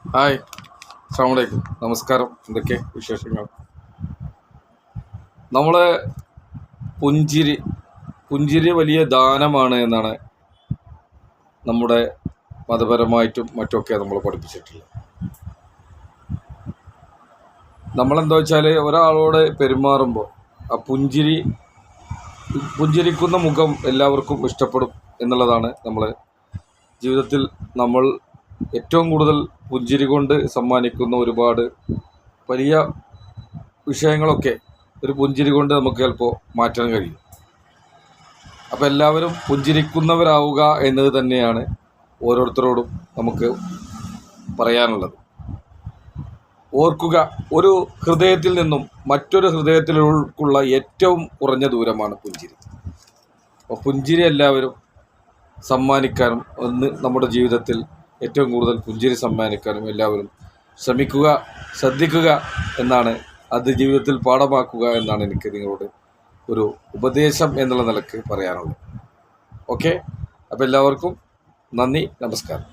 Hi, അസ്സലാമു അലൈക്കും. നമസ്കാരം. എന്തൊക്കെ വിശേഷങ്ങൾ? നമ്മളെ പുഞ്ചിരി പുഞ്ചിരി വലിയ ദാനമാണ് എന്നാണ് നമ്മുടെ മതപരമായിട്ടും മറ്റുമൊക്കെ നമ്മൾ പഠിപ്പിച്ചിട്ടുള്ളത്. നമ്മളെന്താ വെച്ചാൽ ഒരാളോട് പെരുമാറുമ്പോൾ ആ പുഞ്ചിരിക്കുന്ന മുഖം എല്ലാവർക്കും ഇഷ്ടപ്പെടും എന്നുള്ളതാണ് നമ്മൾ ജീവിതത്തിൽ നമ്മൾ ഏറ്റവും കൂടുതൽ പുഞ്ചിരി കൊണ്ട് സമ്മാനിക്കുന്ന ഒരുപാട് വലിയ വിഷയങ്ങളൊക്കെ ഒരു പുഞ്ചിരി കൊണ്ട് നമുക്ക് ചിലപ്പോൾ മാറ്റാൻ കഴിയും. അപ്പോൾ എല്ലാവരും പുഞ്ചിരിക്കുന്നവരാവുക എന്നത് തന്നെയാണ് ഓരോരുത്തരോടും നമുക്ക് പറയാനുള്ളത്. ഓർക്കുക, ഒരു ഹൃദയത്തിൽ നിന്നും മറ്റൊരു ഹൃദയത്തിലേക്കുള്ള ഏറ്റവും കുറഞ്ഞ ദൂരമാണ് പുഞ്ചിരി. അപ്പോൾ പുഞ്ചിരി എല്ലാവരും സമ്മാനിക്കാനും നമ്മുടെ ജീവിതത്തിൽ ഏറ്റവും കൂടുതൽ പുഞ്ചിരി സമ്മാനിക്കാനും എല്ലാവരും ശ്രദ്ധിക്കുക എന്നാണ്, അത് ജീവിതത്തിൽ പാഠമാക്കുക എന്നാണ് എനിക്ക് നിങ്ങളോട് ഒരു ഉപദേശം എന്നുള്ള നിലക്ക് പറയാനുള്ളത്. ഓക്കെ, അപ്പോൾ എല്ലാവർക്കും നന്ദി, നമസ്കാരം.